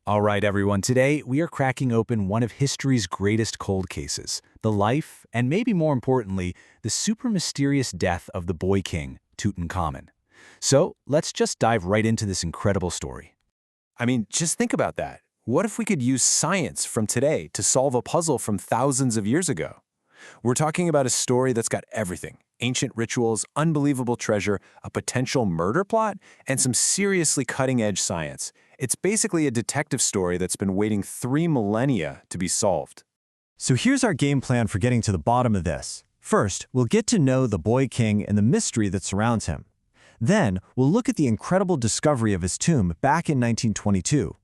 All right, everyone. Today, we are cracking open one of history's greatest cold cases, the life, and maybe more importantly, the super mysterious death of the boy king, Tutankhamun. So, let's just dive right into this incredible story. Just think about that. What if we could use science from today to solve a puzzle from thousands of years ago? We're talking about a story that's got everything: ancient rituals, unbelievable treasure, a potential murder plot, and some seriously cutting-edge science. It's basically a detective story that's been waiting 3 millennia to be solved. So here's our game plan for getting to the bottom of this. First, we'll get to know the boy king and the mystery that surrounds him. Then, we'll look at the incredible discovery of his tomb back in 1922.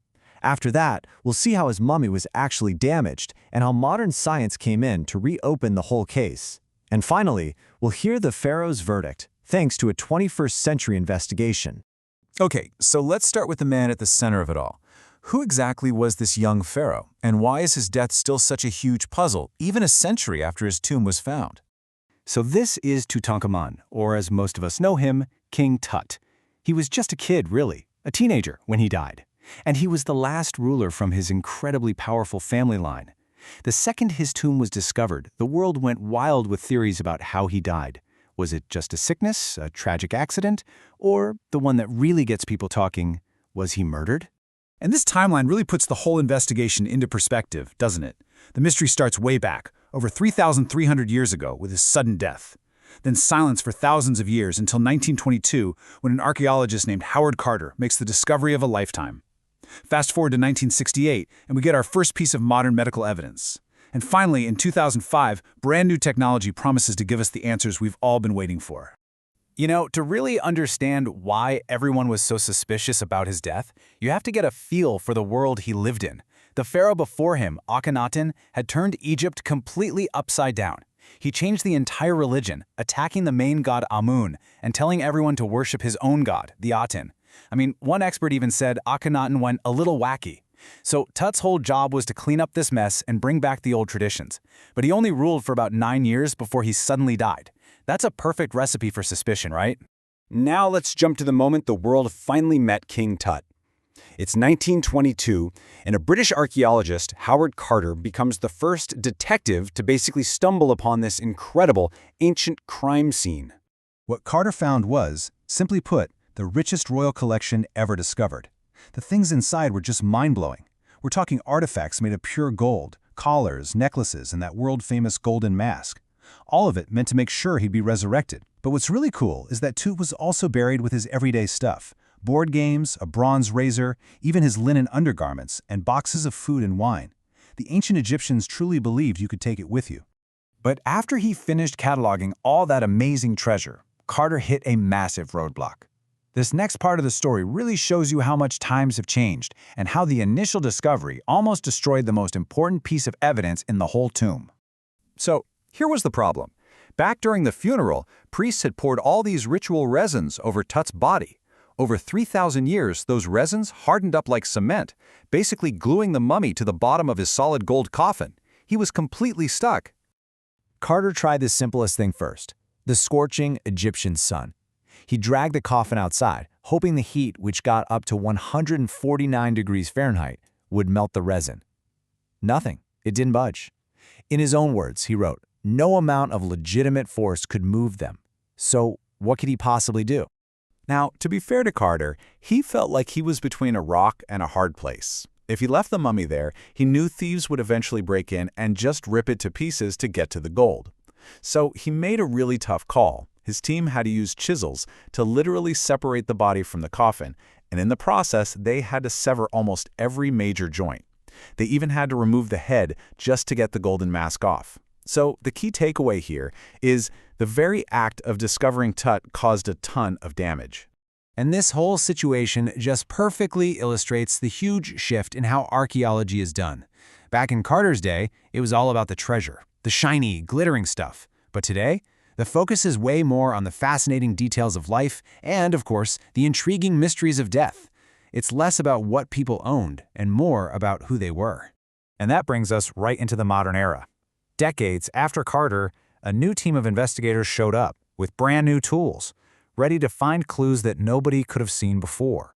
After that, we'll see how his mummy was actually damaged and how modern science came in to reopen the whole case. And finally, we'll hear the pharaoh's verdict, thanks to a 21st century investigation. Okay, so let's start with the man at the center of it all. Who exactly was this young pharaoh, and why is his death still such a huge puzzle, even a century after his tomb was found? So this is Tutankhamun, or as most of us know him, King Tut. He was just a kid, really, a teenager when he died. And he was the last ruler from his incredibly powerful family line. The second his tomb was discovered, the world went wild with theories about how he died. Was it just a sickness, a tragic accident, or the one that really gets people talking, was he murdered? And this timeline really puts the whole investigation into perspective, doesn't it? The mystery starts way back, over 3,300 years ago, with his sudden death. Then silence for thousands of years until 1922, when an archaeologist named Howard Carter makes the discovery of a lifetime. Fast forward to 1968, and we get our first piece of modern medical evidence. And finally, in 2005, brand new technology promises to give us the answers we've all been waiting for. You know, to really understand why everyone was so suspicious about his death, you have to get a feel for the world he lived in. The pharaoh before him, Akhenaten, had turned Egypt completely upside down. He changed the entire religion, attacking the main god Amun and telling everyone to worship his own god, the Aten. One expert even said Akhenaten went a little wacky. So Tut's whole job was to clean up this mess and bring back the old traditions. But he only ruled for about 9 years before he suddenly died. That's a perfect recipe for suspicion, right? Now let's jump to the moment the world finally met King Tut. It's 1922, and a British archaeologist, Howard Carter, becomes the first detective to basically stumble upon this incredible ancient crime scene. What Carter found was, simply put, the richest royal collection ever discovered. The things inside were just mind-blowing. We're talking artifacts made of pure gold, collars, necklaces, and that world-famous golden mask. All of it meant to make sure he'd be resurrected. But what's really cool is that Tut was also buried with his everyday stuff: board games, a bronze razor, even his linen undergarments, and boxes of food and wine. The ancient Egyptians truly believed you could take it with you. But after he finished cataloging all that amazing treasure, Carter hit a massive roadblock. This next part of the story really shows you how much times have changed and how the initial discovery almost destroyed the most important piece of evidence in the whole tomb. So, here was the problem. Back during the funeral, priests had poured all these ritual resins over Tut's body. Over 3,000 years, those resins hardened up like cement, basically gluing the mummy to the bottom of his solid gold coffin. He was completely stuck. Carter tried the simplest thing first: the scorching Egyptian sun. He dragged the coffin outside, hoping the heat, which got up to 149 degrees Fahrenheit, would melt the resin. Nothing. It didn't budge. In his own words, he wrote, "No amount of legitimate force could move them." So, what could he possibly do? Now, to be fair to Carter, he felt like he was between a rock and a hard place. If he left the mummy there, he knew thieves would eventually break in and just rip it to pieces to get to the gold. So he made a really tough call. His team had to use chisels to literally separate the body from the coffin, and in the process, they had to sever almost every major joint. They even had to remove the head just to get the golden mask off. So the key takeaway here is the very act of discovering Tut caused a ton of damage. And this whole situation just perfectly illustrates the huge shift in how archaeology is done. Back in Carter's day, it was all about the treasure, the shiny, glittering stuff. But today, the focus is way more on the fascinating details of life and, of course, the intriguing mysteries of death. It's less about what people owned and more about who they were. And that brings us right into the modern era. Decades after Carter, a new team of investigators showed up with brand new tools, ready to find clues that nobody could have seen before.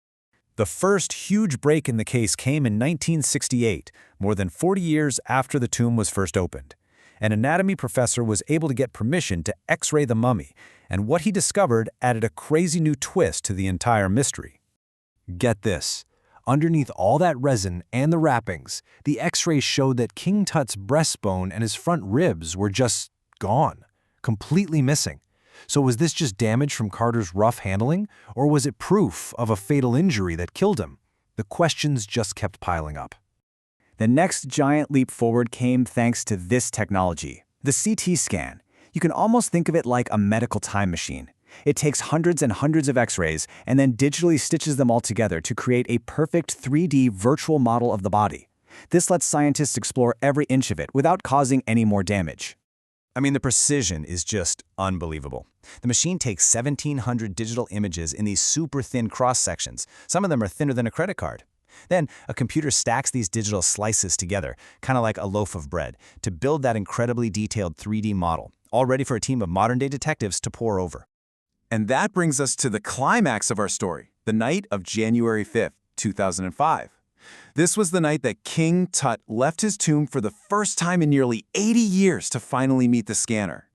The first huge break in the case came in 1968, more than 40 years after the tomb was first opened. An anatomy professor was able to get permission to X-ray the mummy, and what he discovered added a crazy new twist to the entire mystery. Get this. Underneath all that resin and the wrappings, the X-rays showed that King Tut's breastbone and his front ribs were just gone, completely missing. So was this just damage from Carter's rough handling, or was it proof of a fatal injury that killed him? The questions just kept piling up. The next giant leap forward came thanks to this technology, the CT scan. You can almost think of it like a medical time machine. It takes hundreds and hundreds of X-rays and then digitally stitches them all together to create a perfect 3D virtual model of the body. This lets scientists explore every inch of it without causing any more damage. I mean, the precision is just unbelievable. The machine takes 1,700 digital images in these super thin cross-sections. Some of them are thinner than a credit card. Then, a computer stacks these digital slices together, kind of like a loaf of bread, to build that incredibly detailed 3D model, all ready for a team of modern-day detectives to pore over. And that brings us to the climax of our story, the night of January 5th, 2005. This was the night that King Tut left his tomb for the first time in nearly 80 years to finally meet the scanner.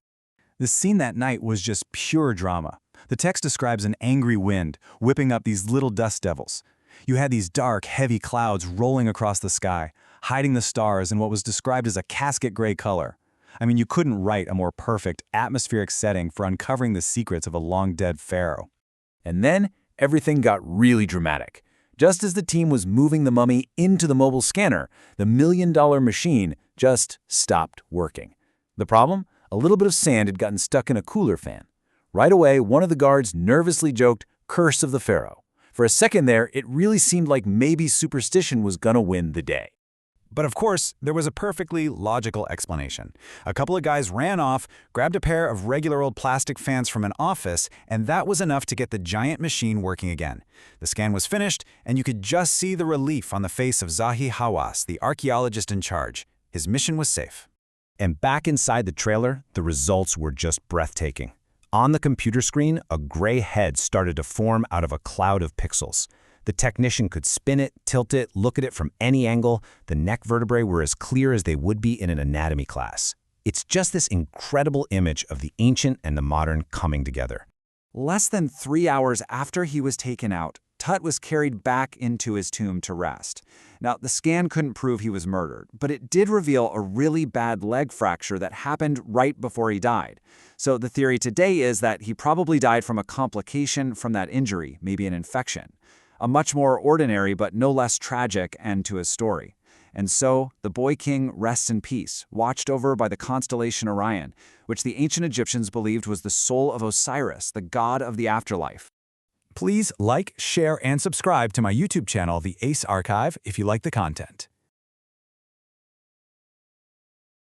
The scene that night was just pure drama. The text describes an angry wind whipping up these little dust devils. You had these dark, heavy clouds rolling across the sky, hiding the stars in what was described as a casket gray color. I mean, you couldn't write a more perfect atmospheric setting for uncovering the secrets of a long-dead pharaoh. And then everything got really dramatic. Just as the team was moving the mummy into the mobile scanner, the million-dollar machine just stopped working. The problem? A little bit of sand had gotten stuck in a cooler fan. Right away, one of the guards nervously joked, "Curse of the Pharaoh." For a second there, it really seemed like maybe superstition was gonna win the day. But of course, there was a perfectly logical explanation. A couple of guys ran off, grabbed a pair of regular old plastic fans from an office, and that was enough to get the giant machine working again. The scan was finished, and you could just see the relief on the face of Zahi Hawass, the archaeologist in charge. His mission was safe. And back inside the trailer, the results were just breathtaking. On the computer screen, a gray head started to form out of a cloud of pixels. The technician could spin it, tilt it, look at it from any angle. The neck vertebrae were as clear as they would be in an anatomy class. It's just this incredible image of the ancient and the modern coming together. Less than 3 hours after he was taken out, Tut was carried back into his tomb to rest. Now, the scan couldn't prove he was murdered, but it did reveal a really bad leg fracture that happened right before he died. So the theory today is that he probably died from a complication from that injury, maybe an infection. A much more ordinary but no less tragic end to his story. And so, the boy king rests in peace, watched over by the constellation Orion, which the ancient Egyptians believed was the soul of Osiris, the god of the afterlife. Please like, share, and subscribe to my YouTube channel, The Ace Archive, if you like the content.